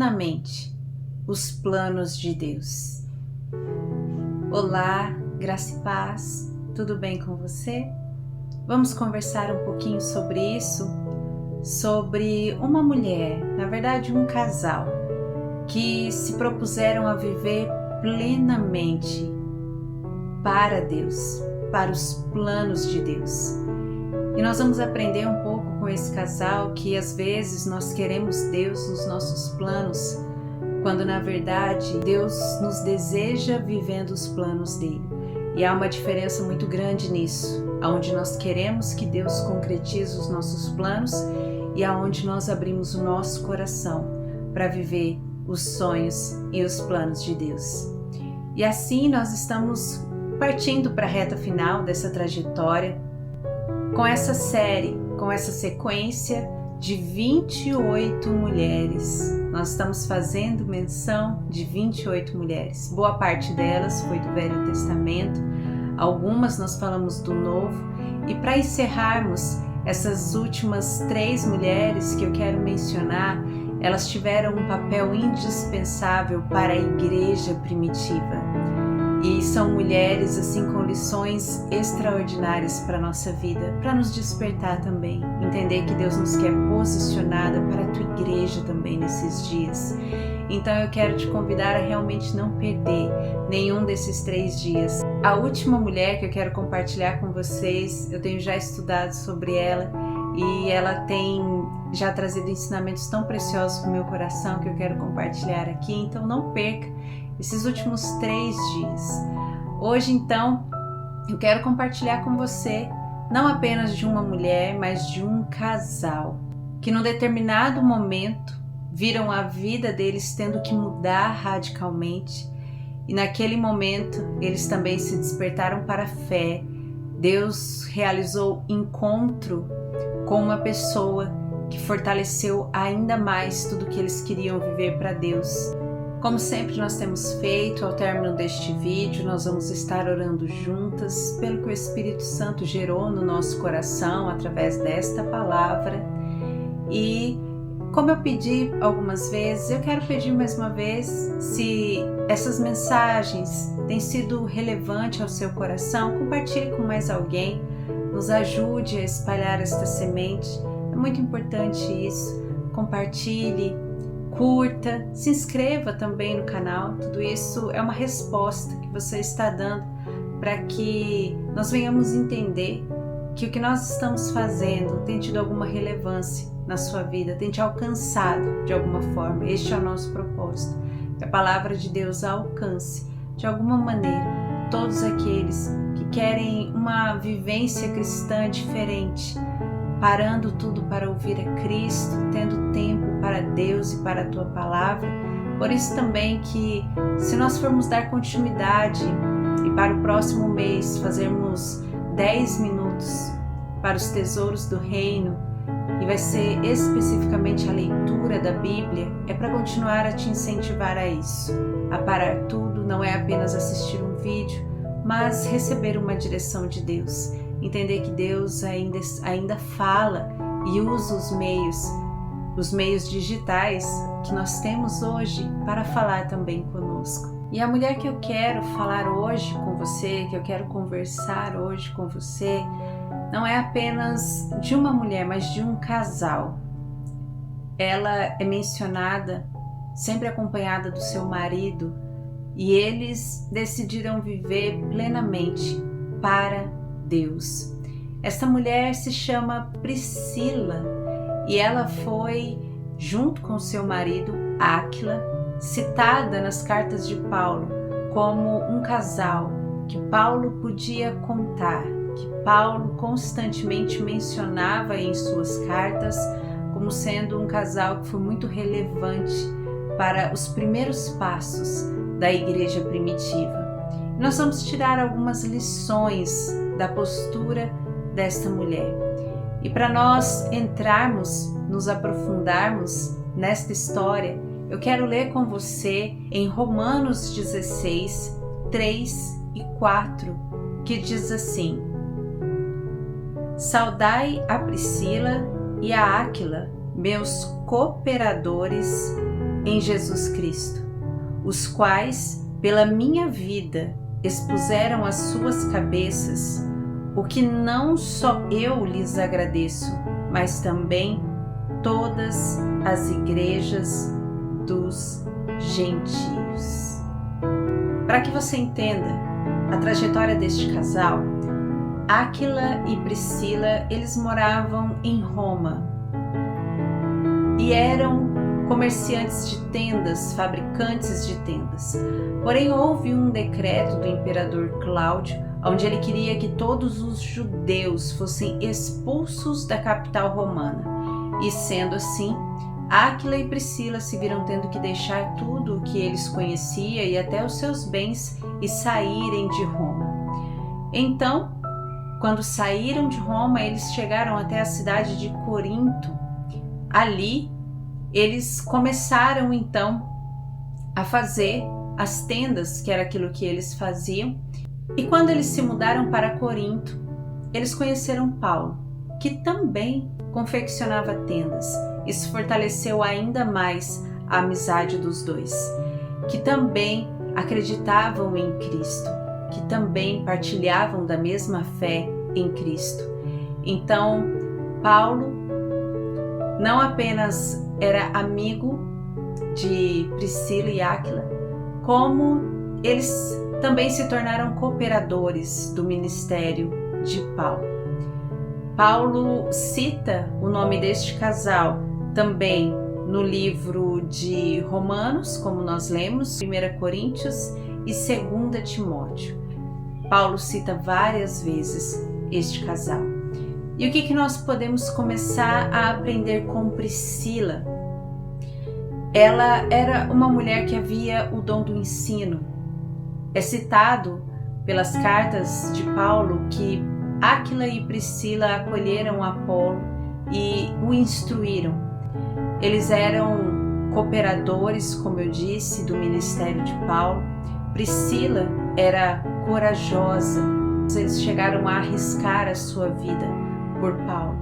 plenamente os planos de Deus. Olá, graça e paz, tudo bem com você? Vamos conversar um pouquinho sobre isso, sobre uma mulher, na verdade um casal, que se propuseram a viver plenamente para Deus, para os planos de Deus. E nós vamos aprender um pouco com esse casal que às vezes nós queremos Deus nos nossos planos, quando na verdade Deus nos deseja vivendo os planos dele. E há uma diferença muito grande nisso, aonde nós queremos que Deus concretize os nossos planos e aonde nós abrimos o nosso coração para viver os sonhos e os planos de Deus. E assim nós estamos partindo para a reta final dessa trajetória, com essa série, com essa sequência de 28 mulheres. Nós estamos fazendo menção de 28 mulheres. Boa parte delas foi do Velho Testamento, algumas nós falamos do Novo. E para encerrarmos essas últimas 3 mulheres que eu quero mencionar, elas tiveram um papel indispensável para a igreja primitiva. E são mulheres assim com lições extraordinárias para a nossa vida, para nos despertar também, entender que Deus nos quer posicionada para a tua igreja também nesses dias. Então eu quero te convidar a realmente não perder nenhum desses 3 dias. A última mulher que eu quero compartilhar com vocês, eu tenho já estudado sobre ela e ela tem já trazido ensinamentos tão preciosos para o meu coração que eu quero compartilhar aqui, então não perca esses últimos 3 dias. Hoje então eu quero compartilhar com você não apenas de uma mulher, mas de um casal que num determinado momento viram a vida deles tendo que mudar radicalmente e naquele momento eles também se despertaram para a fé. Deus realizou encontro com uma pessoa que fortaleceu ainda mais tudo que eles queriam viver para Deus. Como sempre nós temos feito, ao término deste vídeo, nós vamos estar orando juntas pelo que o Espírito Santo gerou no nosso coração através desta palavra. E como eu pedi algumas vezes, eu quero pedir mais uma vez, se essas mensagens têm sido relevantes ao seu coração, compartilhe com mais alguém, nos ajude a espalhar esta semente. É muito importante isso. Compartilhe, curta, se inscreva também no canal. Tudo isso é uma resposta que você está dando para que nós venhamos entender que o que nós estamos fazendo tem tido alguma relevância na sua vida, tem te alcançado de alguma forma. Este é o nosso propósito, que a palavra de Deus alcance de alguma maneira todos aqueles que querem uma vivência cristã diferente, parando tudo para ouvir a Cristo, tendo tempo para Deus e para a tua palavra. Por isso também que se nós formos dar continuidade e para o próximo mês fazermos 10 minutos para os tesouros do reino, e vai ser especificamente a leitura da Bíblia, é para continuar a te incentivar a isso, a parar tudo, não é apenas assistir um vídeo, mas receber uma direção de Deus, entender que Deus ainda fala e usa os meios digitais que nós temos hoje para falar também conosco. E a mulher que eu quero falar hoje com você, que eu quero conversar hoje com você, não é apenas de uma mulher, mas de um casal. Ela é mencionada sempre acompanhada do seu marido e eles decidiram viver plenamente para Deus. Esta mulher se chama Priscila e ela foi, junto com seu marido Áquila, citada nas cartas de Paulo como um casal que Paulo podia contar, que Paulo constantemente mencionava em suas cartas como sendo um casal que foi muito relevante para os primeiros passos da igreja primitiva. Nós vamos tirar algumas lições da postura desta mulher. E para nós entrarmos, nos aprofundarmos nesta história, eu quero ler com você em Romanos 16, 3 e 4, que diz assim: Saudai a Priscila e a Áquila, meus cooperadores em Jesus Cristo, os quais, pela minha vida, expuseram as suas cabeças, o que não só eu lhes agradeço, mas também todas as igrejas dos gentios. Para que você entenda a trajetória deste casal, Áquila e Priscila, eles moravam em Roma e eram comerciantes de tendas, fabricantes de tendas. Porém, houve um decreto do imperador Cláudio, onde ele queria que todos os judeus fossem expulsos da capital romana. E sendo assim, Áquila e Priscila se viram tendo que deixar tudo o que eles conheciam e até os seus bens e saírem de Roma. Então, quando saíram de Roma, eles chegaram até a cidade de Corinto. Ali, eles começaram então a fazer as tendas, que era aquilo que eles faziam. E quando eles se mudaram para Corinto, eles conheceram Paulo, que também confeccionava tendas. Isso fortaleceu ainda mais a amizade dos dois, que também acreditavam em Cristo, que também partilhavam da mesma fé em Cristo. Então, Paulo não apenas era amigo de Priscila e Áquila, como eles também se tornaram cooperadores do ministério de Paulo. Paulo cita o nome deste casal também no livro de Romanos, como nós lemos, 1 Coríntios e 2 Timóteo. Paulo cita várias vezes este casal. E o que nós podemos começar a aprender com Priscila? Ela era uma mulher que havia o dom do ensino. É citado pelas cartas de Paulo que Áquila e Priscila acolheram Apolo e o instruíram. Eles eram cooperadores, como eu disse, do ministério de Paulo. Priscila era corajosa. Eles chegaram a arriscar a sua vida por Paulo.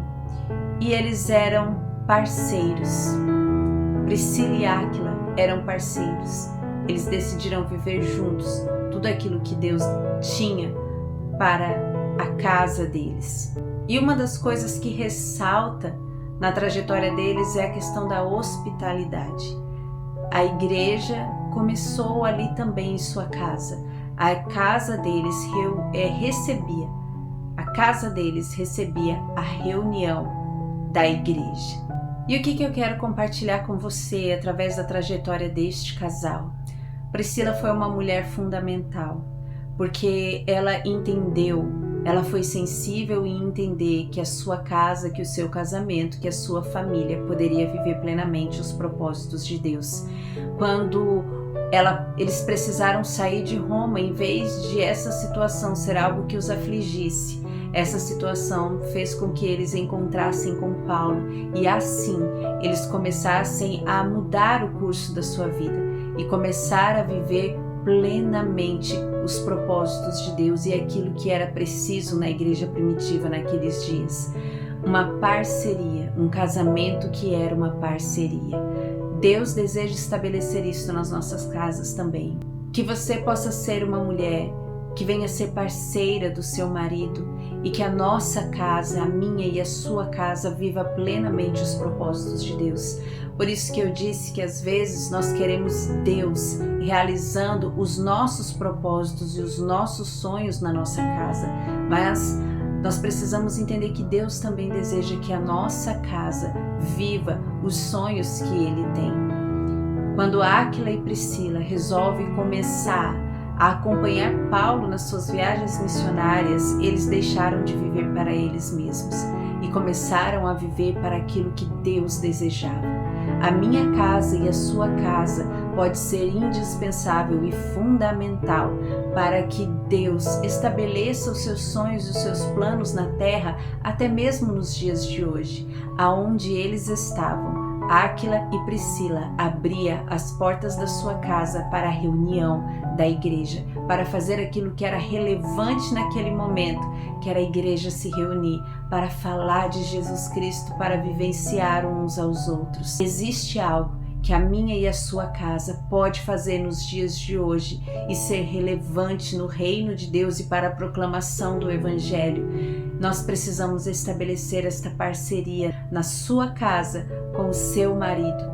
E eles eram parceiros. Priscila e Áquila eram parceiros. Eles decidiram viver juntos tudo aquilo que Deus tinha para a casa deles. E uma das coisas que ressalta na trajetória deles é a questão da hospitalidade. A igreja começou ali também em sua casa. A casa deles recebia a reunião da igreja. E o que eu quero compartilhar com você através da trajetória deste casal? Priscila foi uma mulher fundamental, porque ela entendeu, ela foi sensível em entender que a sua casa, que o seu casamento, que a sua família poderia viver plenamente os propósitos de Deus. Quando eles precisaram sair de Roma, em vez de essa situação ser algo que os afligisse, essa situação fez com que eles encontrassem com Paulo e assim eles começassem a mudar o curso da sua vida e começar a viver plenamente os propósitos de Deus e aquilo que era preciso na igreja primitiva naqueles dias. Uma parceria, um casamento que era uma parceria. Deus deseja estabelecer isso nas nossas casas também. Que você possa ser uma mulher que venha ser parceira do seu marido e que a nossa casa, a minha e a sua casa, viva plenamente os propósitos de Deus. Por isso que eu disse que às vezes nós queremos Deus realizando os nossos propósitos e os nossos sonhos na nossa casa, mas nós precisamos entender que Deus também deseja que a nossa casa viva os sonhos que Ele tem. Quando Áquila e Priscila resolvem começar a acompanhar Paulo nas suas viagens missionárias, eles deixaram de viver para eles mesmos e começaram a viver para aquilo que Deus desejava. A minha casa e a sua casa pode ser indispensável e fundamental para que Deus estabeleça os seus sonhos e os seus planos na terra, até mesmo nos dias de hoje, aonde eles estavam. Áquila e Priscila abria as portas da sua casa para a reunião da igreja, para fazer aquilo que era relevante naquele momento, que era a igreja se reunir para falar de Jesus Cristo, para vivenciar uns aos outros. Existe algo que a minha e a sua casa pode fazer nos dias de hoje e ser relevante no reino de Deus e para a proclamação do Evangelho. Nós precisamos estabelecer esta parceria na sua casa com o seu marido,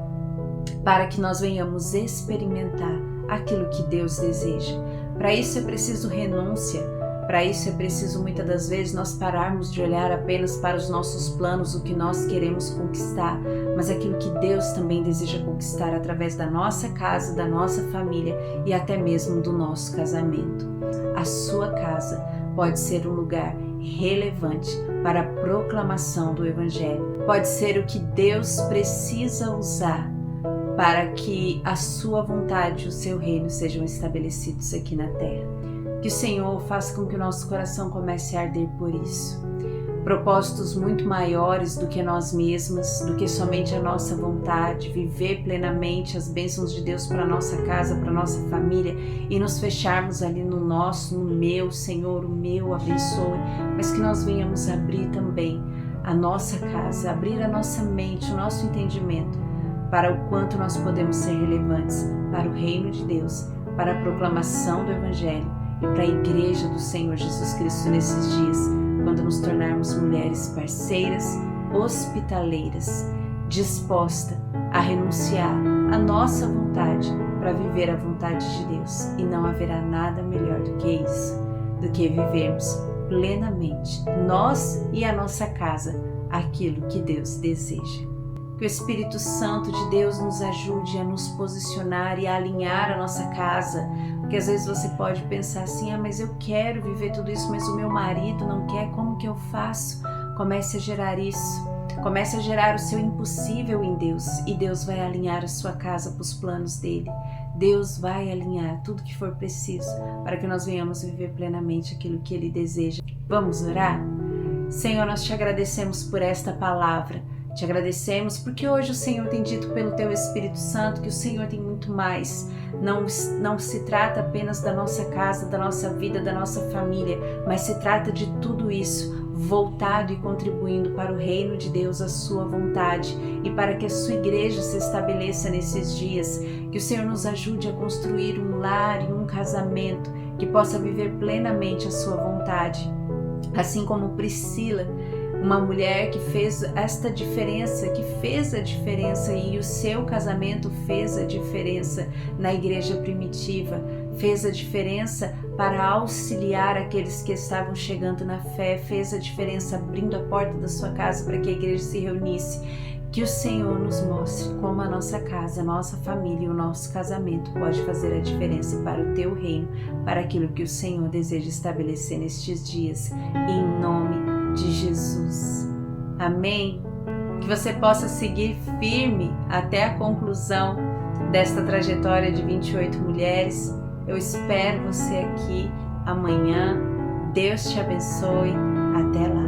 para que nós venhamos experimentar aquilo que Deus deseja. Para isso é preciso renúncia, para isso é preciso muitas das vezes nós pararmos de olhar apenas para os nossos planos, o que nós queremos conquistar, mas aquilo que Deus também deseja conquistar através da nossa casa, da nossa família e até mesmo do nosso casamento. A sua casa pode ser um lugar relevante para a proclamação do Evangelho. Pode ser o que Deus precisa usar para que a sua vontade e o seu reino sejam estabelecidos aqui na terra. Que o Senhor faça com que o nosso coração comece a arder por isso. Propósitos muito maiores do que nós mesmas, do que somente a nossa vontade, viver plenamente as bênçãos de Deus para a nossa casa, para a nossa família e nos fecharmos ali no nosso, no meu, Senhor, o meu abençoe, mas que nós venhamos abrir também a nossa casa, abrir a nossa mente, o nosso entendimento para o quanto nós podemos ser relevantes para o reino de Deus, para a proclamação do Evangelho e para a igreja do Senhor Jesus Cristo nesses dias, quando nos tornarmos mulheres parceiras, hospitaleiras, disposta a renunciar à nossa vontade para viver a vontade de Deus. E não haverá nada melhor do que isso, do que vivermos plenamente, nós e a nossa casa, aquilo que Deus deseja. Que o Espírito Santo de Deus nos ajude a nos posicionar e a alinhar a nossa casa, porque às vezes você pode pensar assim, mas eu quero viver tudo isso, mas o meu marido não quer, como que eu faço? Comece a gerar isso, comece a gerar o seu impossível em Deus e Deus vai alinhar a sua casa para os planos dele. Deus vai alinhar tudo que for preciso para que nós venhamos viver plenamente aquilo que ele deseja. Vamos orar? Senhor, nós te agradecemos por esta palavra. Te agradecemos porque hoje o Senhor tem dito pelo Teu Espírito Santo que o Senhor tem muito mais. Não se trata apenas da nossa casa, da nossa vida, da nossa família, mas se trata de tudo isso voltado e contribuindo para o reino de Deus, a sua vontade e para que a sua igreja se estabeleça nesses dias. Que o Senhor nos ajude a construir um lar e um casamento que possa viver plenamente a sua vontade. Assim como Priscila, uma mulher que fez esta diferença, que fez a diferença e o seu casamento fez a diferença na igreja primitiva, fez a diferença para auxiliar aqueles que estavam chegando na fé, fez a diferença abrindo a porta da sua casa para que a igreja se reunisse. Que o Senhor nos mostre como a nossa casa, a nossa família e o nosso casamento pode fazer a diferença para o Teu reino, para aquilo que o Senhor deseja estabelecer nestes dias, em nome de Jesus. Amém? Que você possa seguir firme até a conclusão desta trajetória de 28 mulheres. Eu espero você aqui amanhã. Deus te abençoe. Até lá.